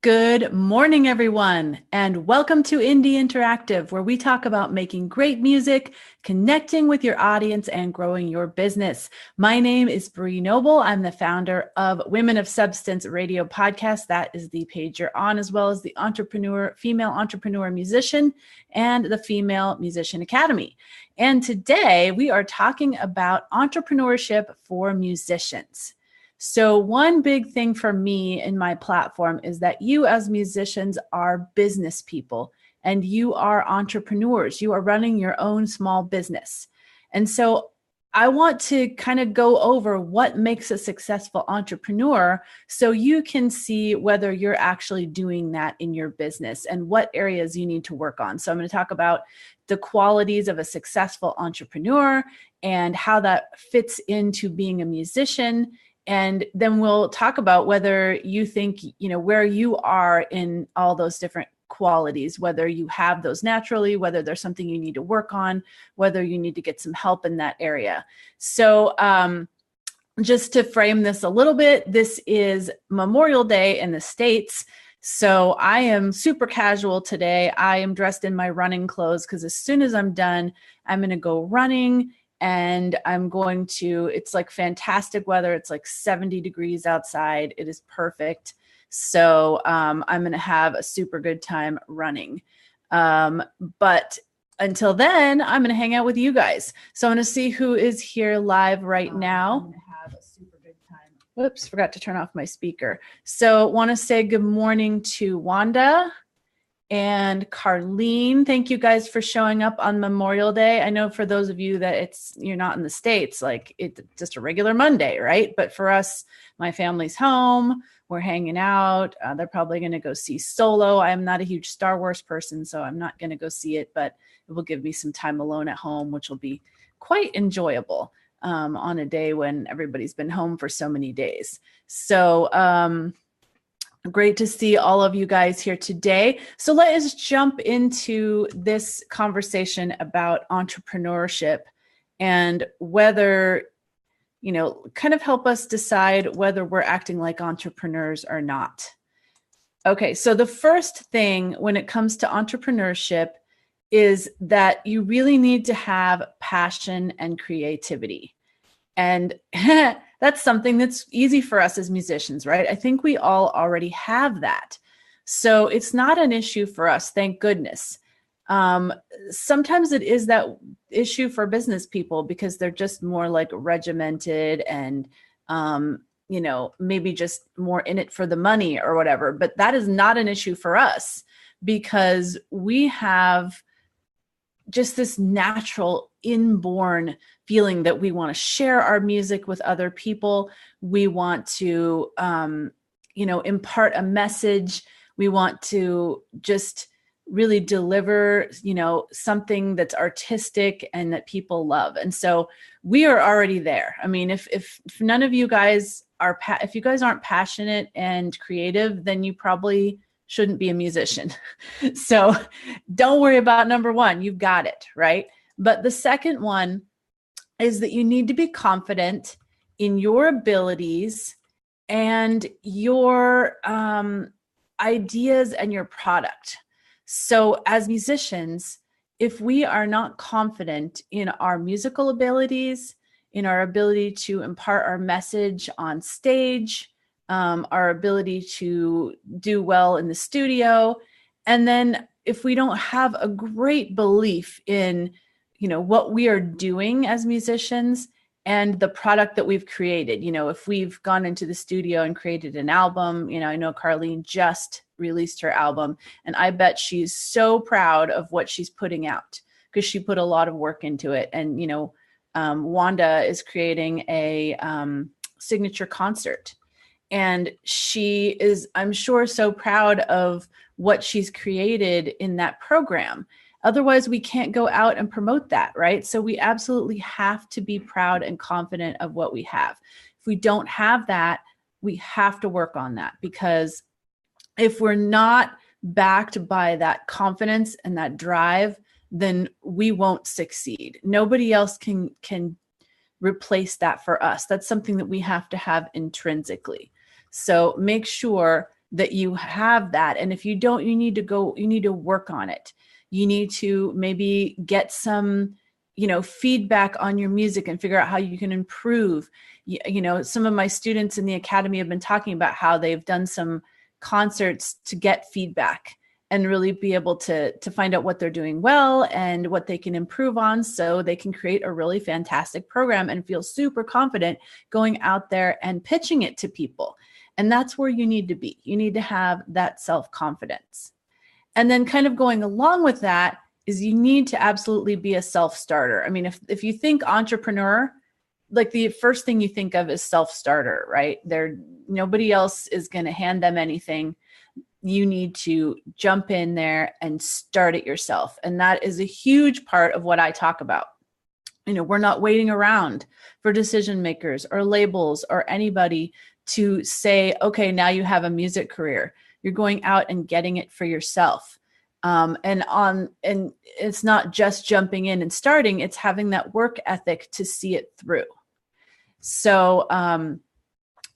Good morning, everyone, and welcome to Indie Interactive, where we talk about making great music, connecting with your audience, and growing your business. My name is Bree Noble. I'm the founder of Women of Substance Radio Podcast. That is the page you're on, as well as the Female Entrepreneur Musician, and the Female Musician Academy. And today we are talking about entrepreneurship for musicians. So one big thing for me in my platform is that you as musicians are business people and you are entrepreneurs. You are running your own small business. And so I want to kind of go over what makes a successful entrepreneur so you can see whether you're actually doing that in your business and what areas you need to work on. So I'm going to talk about the qualities of a successful entrepreneur and how that fits into being a musician. And then we'll talk about whether you think, where you are in all those different qualities, whether you have those naturally, whether there's something you need to work on, whether you need to get some help in that area. So just to frame this a little bit, this is Memorial Day in the States. So I am super casual today. I am dressed in my running clothes because as soon as I'm done, I'm going to go running. And it's like fantastic weather. It's like 70 degrees outside. It is perfect. So I'm going to have a super good time running. But until then, I'm going to hang out with you guys. So I'm going to see who is here live right now. I'm going to have a super good time. Whoops, forgot to turn off my speaker. So want to say good morning to Wanda and Carlene. Thank you guys for showing up on Memorial Day. I know for those of you that you're not in the States, like it's just a regular Monday, right? But for us, my family's home, we're hanging out. They're probably going to go see Solo. I'm not a huge Star Wars person, so I'm not going to go see it, but it will give me some time alone at home, which will be quite enjoyable on a day when everybody's been home for so many days. So, great to see all of you guys here today. So let us jump into this conversation about entrepreneurship and whether, kind of help us decide whether we're acting like entrepreneurs or not. Okay, so the first thing when it comes to entrepreneurship is that you really need to have passion and creativity. And that's something that's easy for us as musicians, right? I think we all already have that. So it's not an issue for us, thank goodness. Sometimes it is that issue for business people because they're just more like regimented and, maybe just more in it for the money or whatever. But that is not an issue for us because we have just this natural inborn feeling that we want to share our music with other people. We want to, impart a message. We want to just really deliver, something that's artistic and that people love. And so we are already there. I mean, if none of you guys if you guys aren't passionate and creative, then you probably shouldn't be a musician. So don't worry about number one. You've got it, right? But the second one is that you need to be confident in your abilities and your ideas and your product. So as musicians, if we are not confident in our musical abilities, in our ability to impart our message on stage, our ability to do well in the studio. And then if we don't have a great belief in, what we are doing as musicians and the product that we've created, if we've gone into the studio and created an album, I know Carlene just released her album and I bet she's so proud of what she's putting out because she put a lot of work into it. And, Wanda is creating a signature concert. And she is, I'm sure, so proud of what she's created in that program. Otherwise, we can't go out and promote that, right? So we absolutely have to be proud and confident of what we have. If we don't have that, we have to work on that because if we're not backed by that confidence and that drive, then we won't succeed. Nobody else can replace that for us. That's something that we have to have intrinsically. So make sure that you have that. And if you don't, you need to work on it. You need to maybe get some, feedback on your music and figure out how you can improve. Some of my students in the academy have been talking about how they've done some concerts to get feedback and really be able to find out what they're doing well and what they can improve on, so they can create a really fantastic program and feel super confident going out there and pitching it to people. And that's where you need to be. You need to have that self-confidence. And then kind of going along with that is you need to absolutely be a self-starter. I mean, if you think entrepreneur, like the first thing you think of is self-starter, right? Nobody else is going to hand them anything. You need to jump in there and start it yourself. And that is a huge part of what I talk about. We're not waiting around for decision makers or labels or anybody to say, okay, now you have a music career. You're going out and getting it for yourself. And it's not just jumping in and starting, it's having that work ethic to see it through. So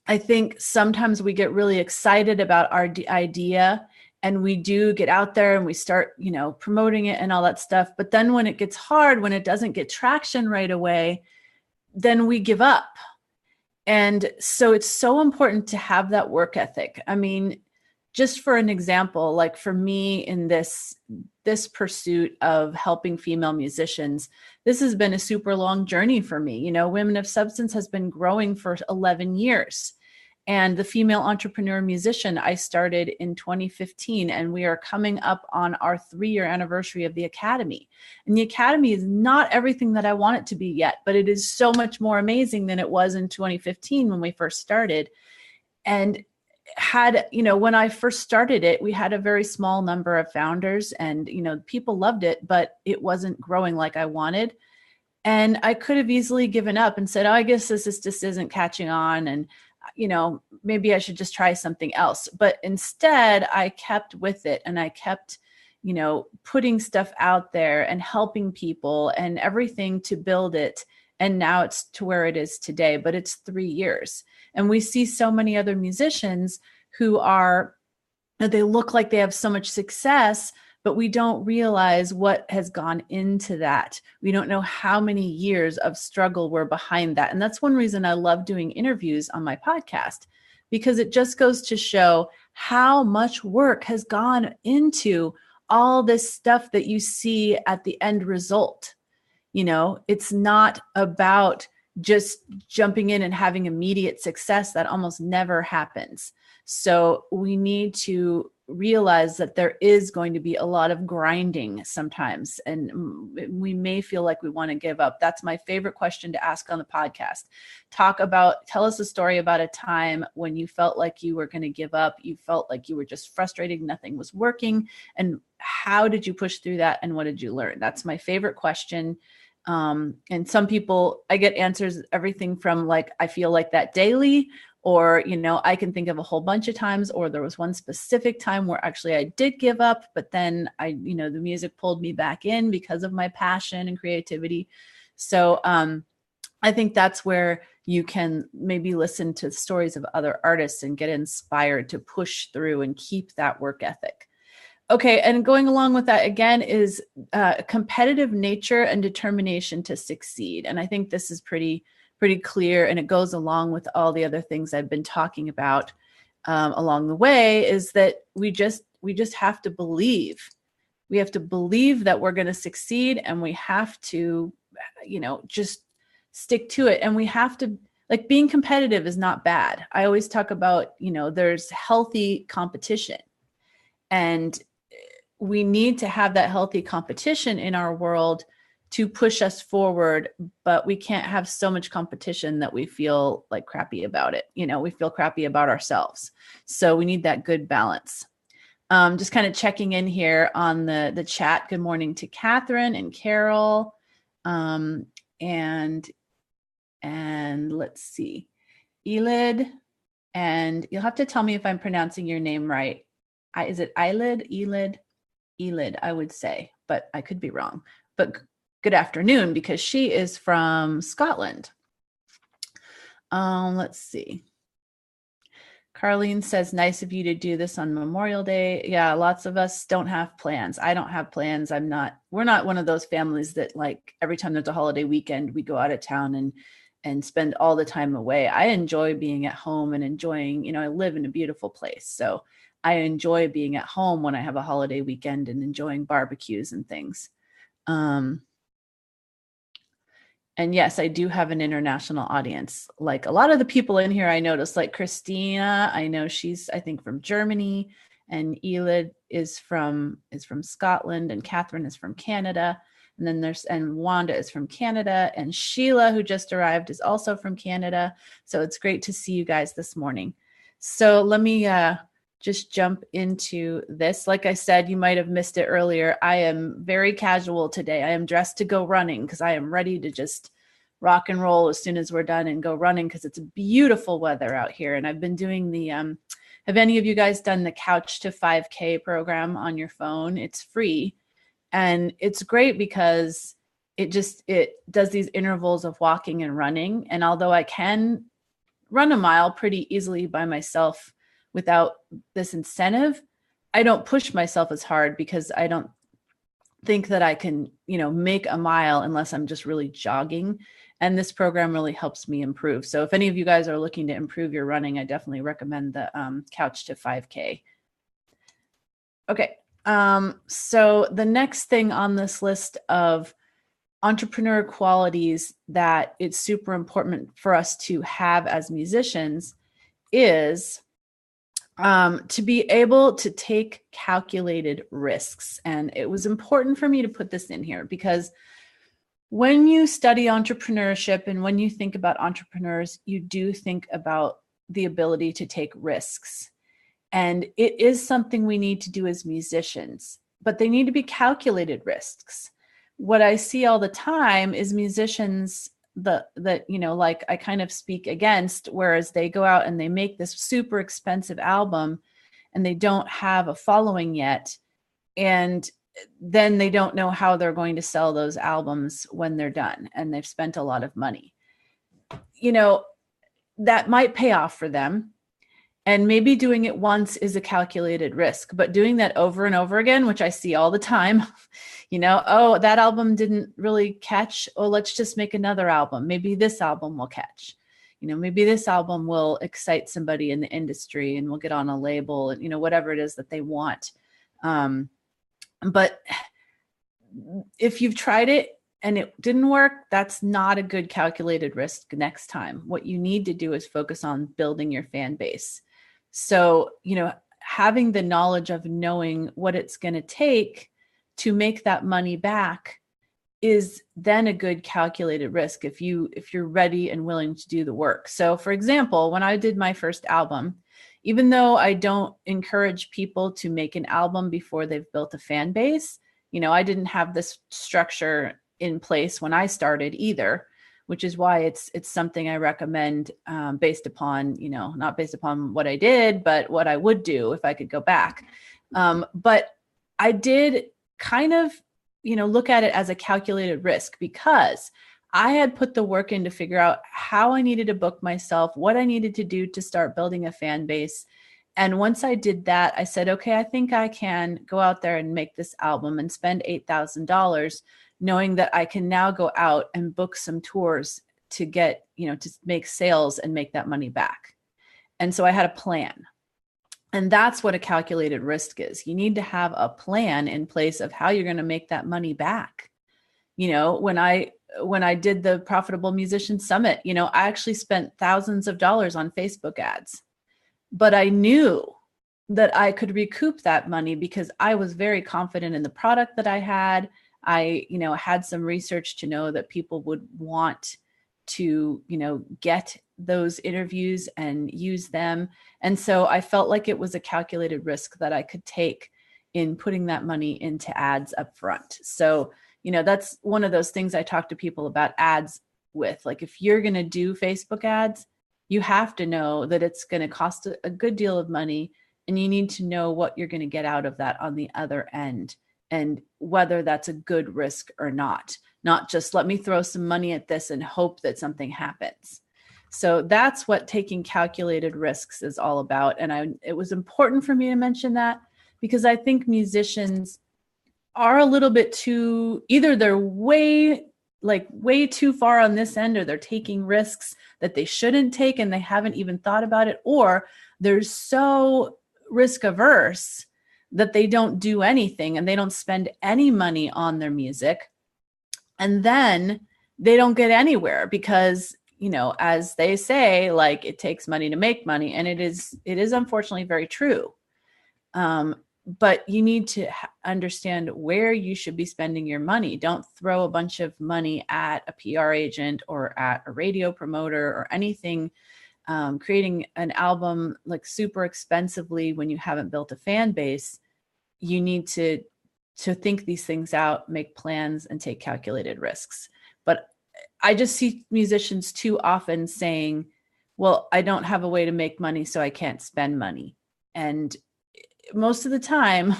I think sometimes we get really excited about our idea, and we do get out there and we start, promoting it and all that stuff. But then when it gets hard, when it doesn't get traction right away, then we give up. And so it's so important to have that work ethic. I mean, just for an example, like for me in this pursuit of helping female musicians, this has been a super long journey for me. Women of Substance has been growing for 11 years. And the Female Entrepreneur Musician, I started in 2015, and we are coming up on our 3-year anniversary of the Academy. And the Academy is not everything that I want it to be yet, but it is so much more amazing than it was in 2015 when we first started. And when I first started it, we had a very small number of founders, and, people loved it, but it wasn't growing like I wanted. And I could have easily given up and said, oh, I guess this just isn't catching on. And maybe I should just try something else. But instead, I kept with it, and I kept, putting stuff out there and helping people and everything to build it. And now it's to where it is today, but it's 3 years. And we see so many other musicians who they look like they have so much success, but we don't realize what has gone into that. We don't know how many years of struggle were behind that. And that's one reason I love doing interviews on my podcast, because it just goes to show how much work has gone into all this stuff that you see at the end result. It's not about just jumping in and having immediate success. That almost never happens. So we need to realize that there is going to be a lot of grinding sometimes, and we may feel like we want to give up. That's my favorite question to ask on the podcast. Tell us a story about a time when you felt like you were going to give up. You felt like you were just frustrated, nothing was working. And how did you push through that? And what did you learn? That's my favorite question. And some people, I get answers, everything from like, I feel like that daily, or, I can think of a whole bunch of times, or there was one specific time where actually I did give up, but then the music pulled me back in because of my passion and creativity. So, I think that's where you can maybe listen to stories of other artists and get inspired to push through and keep that work ethic. Okay, and going along with that again is competitive nature and determination to succeed. And I think this is pretty clear, and it goes along with all the other things I've been talking about along the way, is that we just have to believe. We have to believe that we're going to succeed, and we have to, just stick to it. And we have to, like, being competitive is not bad. I always talk about, there's healthy competition, and we need to have that healthy competition in our world to push us forward, but we can't have so much competition that we feel like crappy about it. We feel crappy about ourselves. So we need that good balance. Just kind of checking in here on the chat. Good morning to Catherine and Carol. And let's see, Elid, and you'll have to tell me if I'm pronouncing your name right. Is it Elid, I would say, but I could be wrong. But good afternoon, because she is from Scotland. Let's see. Carlene says, nice of you to do this on Memorial Day. Yeah, lots of us don't have plans. I don't have plans. We're not one of those families that like every time there's a holiday weekend, we go out of town and spend all the time away. I enjoy being at home and enjoying, I live in a beautiful place. So I enjoy being at home when I have a holiday weekend and enjoying barbecues and things. And yes, I do have an international audience. Like a lot of the people in here, I noticed, like Christina, I know she's, I think, from Germany, and Elid is from Scotland, and Catherine is from Canada. And then and Wanda is from Canada, and Sheila, who just arrived, is also from Canada. So it's great to see you guys this morning. So let me just jump into this. Like I said, you might have missed it earlier. I am very casual today. I am dressed to go running because I am ready to just rock and roll as soon as we're done and go running because it's beautiful weather out here. And I've been doing the, have any of you guys done the Couch to 5K program on your phone? It's free. And it's great because it does these intervals of walking and running. And although I can run a mile pretty easily by myself without this incentive, I don't push myself as hard because I don't think that I can, make a mile unless I'm just really jogging. And this program really helps me improve. So if any of you guys are looking to improve your running, I definitely recommend the Couch to 5K. Okay. So the next thing on this list of entrepreneur qualities that it's super important for us to have as musicians is to be able to take calculated risks. And it was important for me to put this in here because when you study entrepreneurship and when you think about entrepreneurs, you do think about the ability to take risks. And it is something we need to do as musicians, but they need to be calculated risks. What I see all the time is musicians that like I kind of speak against, whereas they go out and they make this super expensive album and they don't have a following yet. And then they don't know how they're going to sell those albums when they're done and they've spent a lot of money. That might pay off for them. And maybe doing it once is a calculated risk, but doing that over and over again, which I see all the time, oh, that album didn't really catch. Oh, let's just make another album. Maybe this album will catch. Maybe this album will excite somebody in the industry and we'll get on a label and, whatever it is that they want. But if you've tried it and it didn't work, that's not a good calculated risk next time. What you need to do is focus on building your fan base. So, having the knowledge of knowing what it's going to take to make that money back is then a good calculated risk if you're ready and willing to do the work. So, for example, when I did my first album, even though I don't encourage people to make an album before they've built a fan base, I didn't have this structure in place when I started either, which is why it's something I recommend based upon, not based upon what I did, but what I would do if I could go back. But I did kind of, look at it as a calculated risk because I had put the work in to figure out how I needed to book myself, what I needed to do to start building a fan base. And once I did that, I said, okay, I think I can go out there and make this album and spend $8,000, knowing that I can now go out and book some tours to get, to make sales and make that money back. And so I had a plan. And that's what a calculated risk is. You need to have a plan in place of how you're going to make that money back. When I did the Profitable Musician Summit, I actually spent thousands of dollars on Facebook ads, but I knew that I could recoup that money because I was very confident in the product that I had. I, had some research to know that people would want to, get those interviews and use them. And so I felt like it was a calculated risk that I could take in putting that money into ads up front. So, that's one of those things I talk to people about ads with. Like if you're going to do Facebook ads, you have to know that it's going to cost a good deal of money and you need to know what you're going to get out of that on the other end. And whether that's a good risk or not just let me throw some money at this and hope that something happens. So that's what taking calculated risks is all about. And it was important for me to mention that because I think musicians are a little bit too, either they're way too far on this end, or they're taking risks that they shouldn't take and they haven't even thought about it, or they're so risk averse that they don't do anything and they don't spend any money on their music. And then they don't get anywhere because, as they say, like, it takes money to make money. And it is unfortunately very true. But you need to understand where you should be spending your money. Don't throw a bunch of money at a PR agent or at a radio promoter or anything, creating an album like super expensively when you haven't built a fan base. You need to think these things out, make plans, and take calculated risks. But I just see musicians too often saying, well, I don't have a way to make money, so I can't spend money. And most of the time,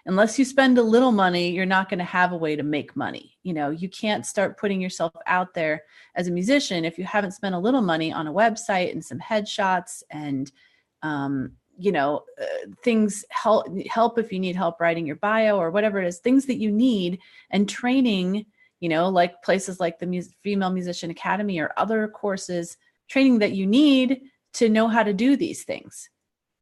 unless you spend a little money, you're not going to have a way to make money. You can't start putting yourself out there as a musician if you haven't spent a little money on a website and some headshots and, things help if you need help writing your bio or whatever it is, things that you need, and training, like places like the Female Musician Academy or other courses, training that you need to know how to do these things.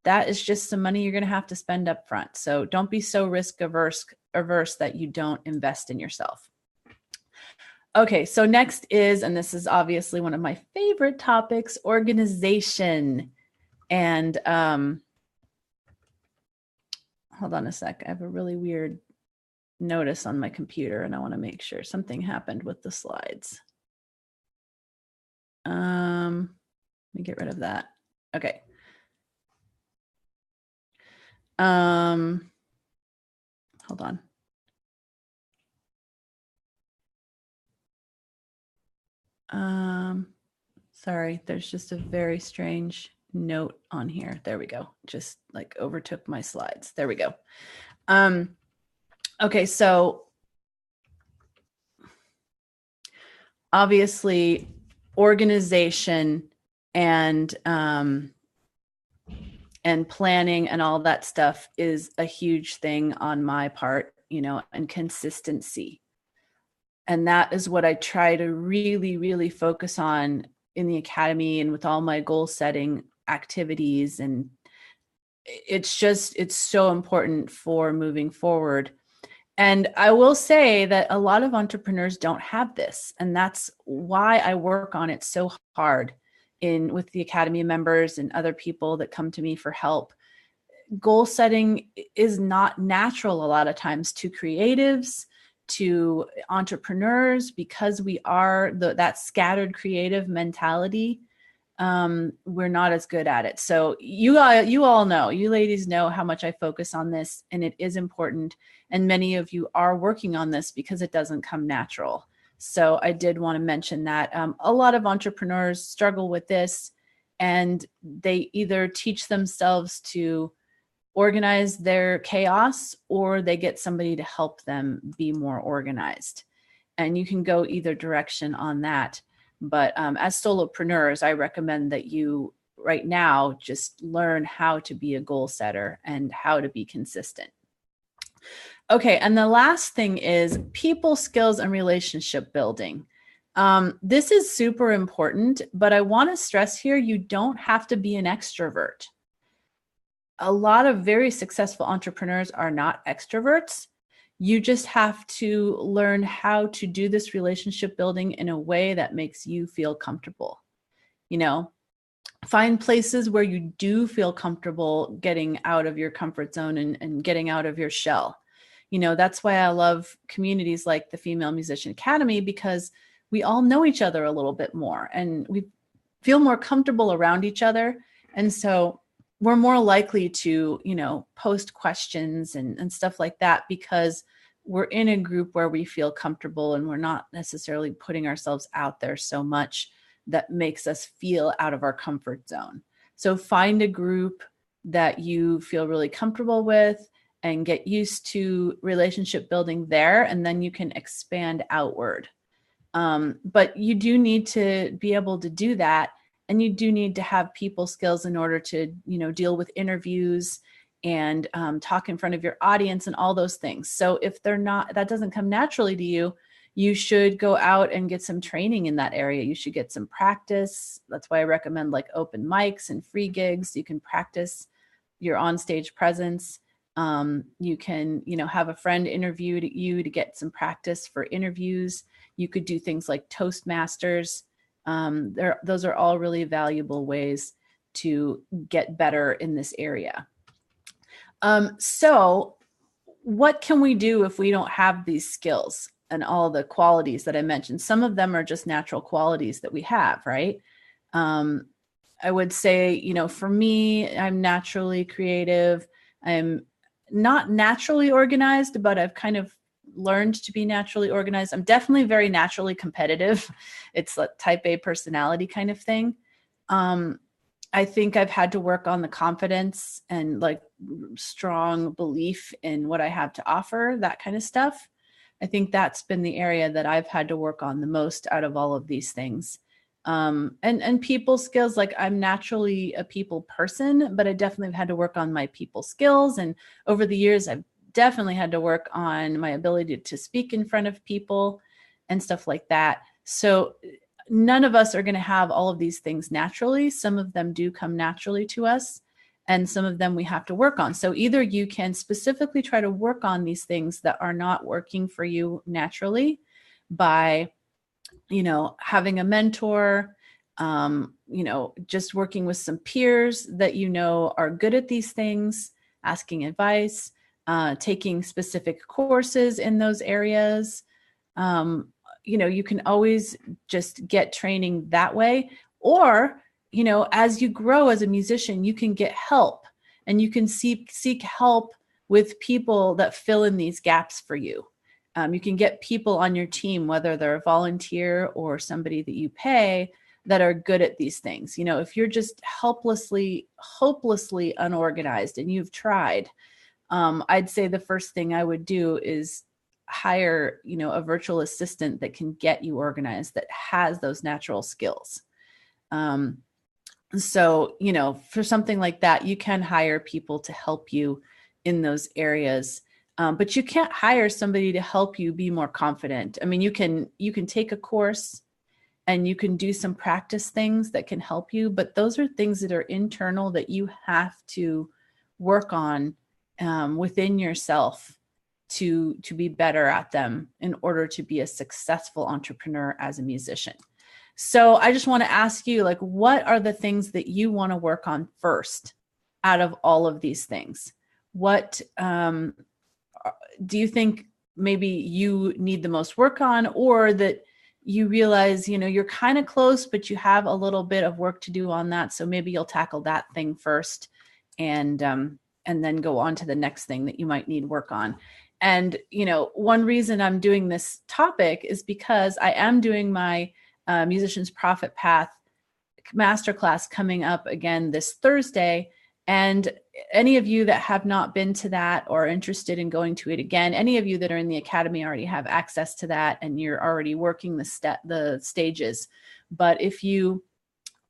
That is just some money you're going to have to spend up front. So don't be so risk averse that you don't invest in yourself. Okay, so next is, and this is obviously one of my favorite topics, organization. And hold on a sec. I have a really weird notice on my computer and I want to make sure something happened with the slides. Let me get rid of that. Okay. Hold on. Sorry, there's just a very strange note on here. There we go. Just like overtook my slides. There we go. Okay, so obviously organization and planning and all that stuff is a huge thing on my part, and consistency. And that is what I try to really, really focus on in the academy and with all my goal setting activities. And it's so important for moving forward. And I will say that a lot of entrepreneurs don't have this. And that's why I work on it so hard with the academy members and other people that come to me for help. Goal setting is not natural a lot of times to creatives, to entrepreneurs, because we are that scattered creative mentality. We're not as good at it. So you all know, you ladies know how much I focus on this, and it is important. And many of you are working on this because it doesn't come natural. So I did want to mention that a lot of entrepreneurs struggle with this, and they either teach themselves to organize their chaos or they get somebody to help them be more organized. And you can go either direction on that. But as solopreneurs, I recommend that you right now just learn how to be a goal setter and how to be consistent. Okay, and the last thing is people skills and relationship building. This is super important, but I want to stress here, you don't have to be an extrovert. A lot of very successful entrepreneurs are not extroverts. You just have to learn how to do this relationship building in a way that makes you feel comfortable. Find places where you do feel comfortable getting out of your comfort zone and getting out of your shell. That's why I love communities like the Female Musician Academy, because we all know each other a little bit more and we feel more comfortable around each other. And so we're more likely to, post questions and stuff like that, because we're in a group where we feel comfortable and we're not necessarily putting ourselves out there so much that makes us feel out of our comfort zone. So find a group that you feel really comfortable with and get used to relationship building there, and then you can expand outward. But you do need to be able to do that And you do need to have people skills in order to, deal with interviews and talk in front of your audience and all those things. So if that doesn't come naturally to you, you should go out and get some training in that area. You should get some practice. That's why I recommend like open mics and free gigs. You can practice your onstage presence. You can, have a friend interview you to get some practice for interviews. You could do things like Toastmasters. Those are all really valuable ways to get better in this area. So what can we do if we don't have these skills and all the qualities that I mentioned? Some of them are just natural qualities that we have, right? I would say, for me, I'm naturally creative. I'm not naturally organized, but I've kind of learned to be naturally organized. I'm definitely very naturally competitive. It's a type A personality kind of thing. I think I've had to work on the confidence and like strong belief in what I have to offer, that kind of stuff. I think that's been the area that I've had to work on the most out of all of these things. And people skills, like I'm naturally a people person, but I definitely have had to work on my people skills. And over the years, I've definitely had to work on my ability to speak in front of people and stuff like that. So none of us are going to have all of these things naturally. Some of them do come naturally to us, and some of them we have to work on. So either you can specifically try to work on these things that are not working for you naturally by, having a mentor, just working with some peers that are good at these things, asking advice, taking specific courses in those areas. You can always just get training that way. Or, as you grow as a musician, you can get help, and you can seek help with people that fill in these gaps for you. You can get people on your team, whether they're a volunteer or somebody that you pay, that are good at these things. If you're just hopelessly unorganized and you've tried, I'd say the first thing I would do is hire, a virtual assistant that can get you organized, that has those natural skills. So, for something like that, you can hire people to help you in those areas. But you can't hire somebody to help you be more confident. I mean, you can take a course and you can do some practice things that can help you, but those are things that are internal that you have to work on within yourself to be better at them in order to be a successful entrepreneur as a musician. So I just want to ask you, like, what are the things that you want to work on first out of all of these things? What do you think maybe you need the most work on, or that you realize, you're kind of close, but you have a little bit of work to do on that. So maybe you'll tackle that thing first and then go on to the next thing that you might need work on. And, one reason I'm doing this topic is because I am doing my Musician's Profit Path masterclass coming up again this Thursday. And any of you that have not been to that or are interested in going to it again, any of you that are in the academy already have access to that, and you're already working the stages. But if you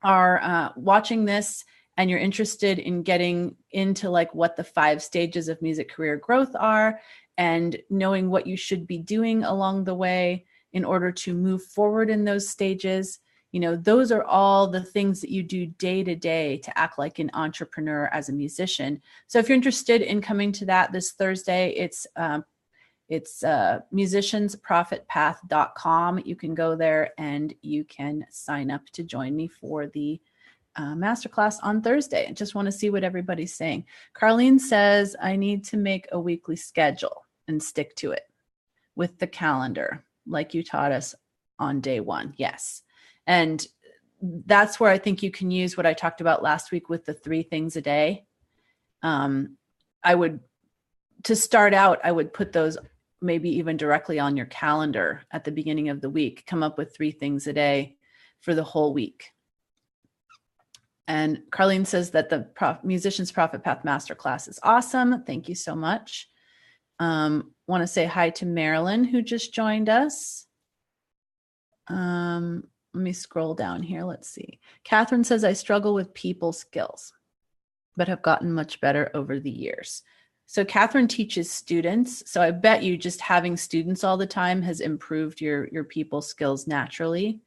are watching this and you're interested in getting into like what the 5 stages of music career growth are, and knowing what you should be doing along the way in order to move forward in those stages, those are all the things that you do day to day to act like an entrepreneur as a musician. So if you're interested in coming to that this Thursday, it's musiciansprofitpath.com. You can go there and you can sign up to join me for the masterclass on Thursday. I just want to see what everybody's saying. Carlene says, I need to make a weekly schedule and stick to it with the calendar, like you taught us on day 1. Yes. And that's where I think you can use what I talked about last week with the 3 things a day. To start out, I would put those maybe even directly on your calendar at the beginning of the week. Come up with 3 things a day for the whole week. And Carlene says that the Musician's Profit Path Masterclass is awesome. Thank you so much. Want to say hi to Marilyn, who just joined us. Let me scroll down here. Let's see. Catherine says, I struggle with people skills, but have gotten much better over the years. So Catherine teaches students. So I bet you just having students all the time has improved your people skills naturally,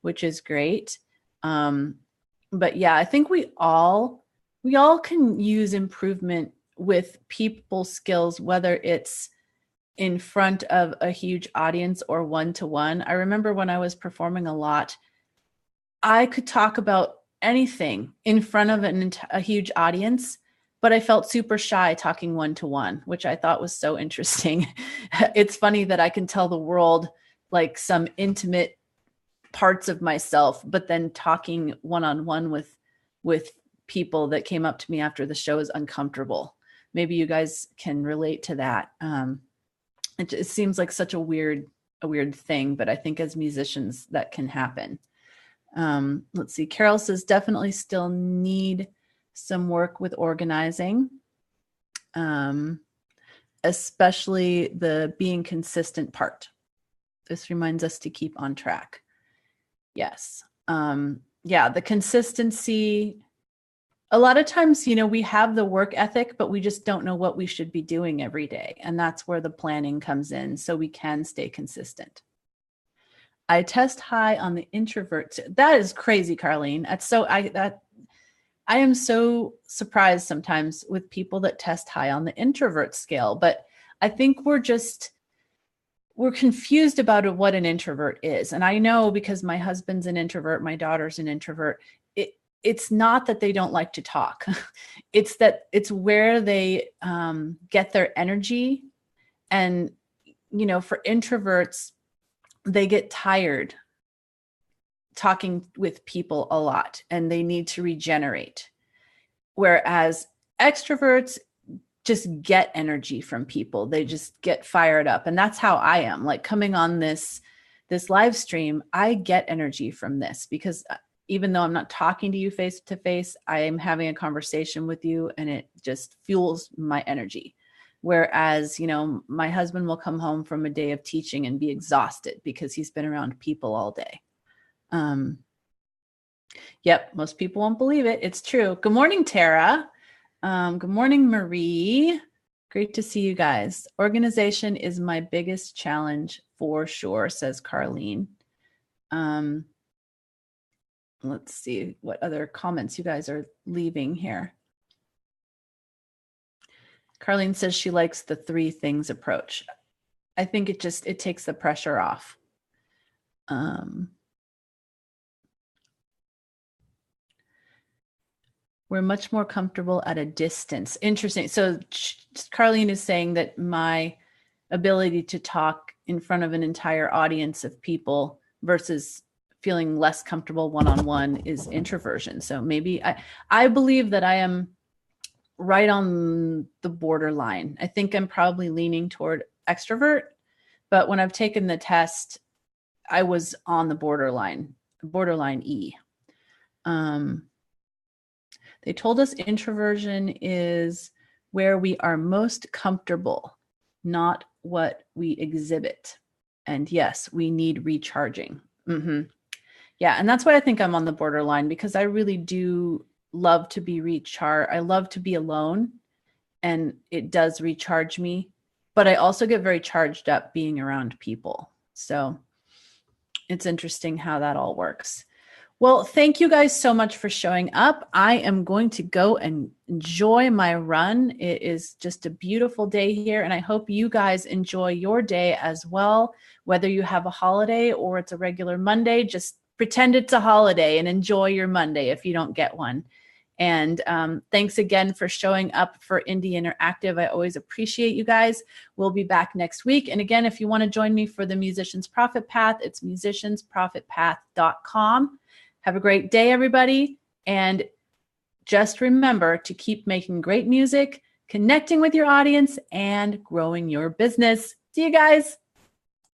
which is great. But yeah, I think we all can use improvement with people skills, whether it's in front of a huge audience or one-to-one. I remember when I was performing a lot, I could talk about anything in front of a huge audience, but I felt super shy talking one-to-one, which I thought was so interesting. It's funny that I can tell the world like some intimate parts of myself, but then talking one-on-one with people that came up to me after the show is uncomfortable. Maybe you guys can relate to that. It seems like such a weird thing, but I think as musicians that can happen. Let's see. Carol says, definitely still need some work with organizing, especially the being consistent part. This reminds us to keep on track. Yes. Yeah, the consistency. A lot of times, we have the work ethic, but we just don't know what we should be doing every day. And that's where the planning comes in, so we can stay consistent. I test high on the introvert. That is crazy, Carlene. I am so surprised sometimes with people that test high on the introvert scale, but I think we're confused about what an introvert is. And I know because my husband's an introvert, my daughter's an introvert. It's not that they don't like to talk. It's where they get their energy. And, for introverts, they get tired talking with people a lot and they need to regenerate. Whereas extroverts just get energy from people. They just get fired up. And that's how I am. Like coming on this live stream, I get energy from this because even though I'm not talking to you face to face, I am having a conversation with you and it just fuels my energy. Whereas, my husband will come home from a day of teaching and be exhausted because he's been around people all day. Yep, most people won't believe it. It's true. Good morning, Tara. Good morning, Marie. Great to see you guys. Organization is my biggest challenge for sure, says Carlene. Let's see what other comments you guys are leaving here. Carlene says she likes the 3 things approach. I think it takes the pressure off. We're much more comfortable at a distance. Interesting. So Carlene is saying that my ability to talk in front of an entire audience of people versus feeling less comfortable one-on-one is introversion. So maybe I believe that I am right on the borderline. I think I'm probably leaning toward extrovert, but when I've taken the test, I was on the borderline E. They told us introversion is where we are most comfortable, not what we exhibit. And yes, we need recharging. Mm-hmm. Yeah, and that's why I think I'm on the borderline, because I really do love to be recharged. I love to be alone, and it does recharge me. But I also get very charged up being around people. So it's interesting how that all works. Well, thank you guys so much for showing up. I am going to go and enjoy my run. It is just a beautiful day here, and I hope you guys enjoy your day as well. Whether you have a holiday or it's a regular Monday, just pretend it's a holiday and enjoy your Monday if you don't get one. And thanks again for showing up for Indie Interactive. I always appreciate you guys. We'll be back next week. And again, if you want to join me for the Musician's Profit Path, it's musiciansprofitpath.com. Have a great day, everybody. And just remember to keep making great music, connecting with your audience, and growing your business. See you guys.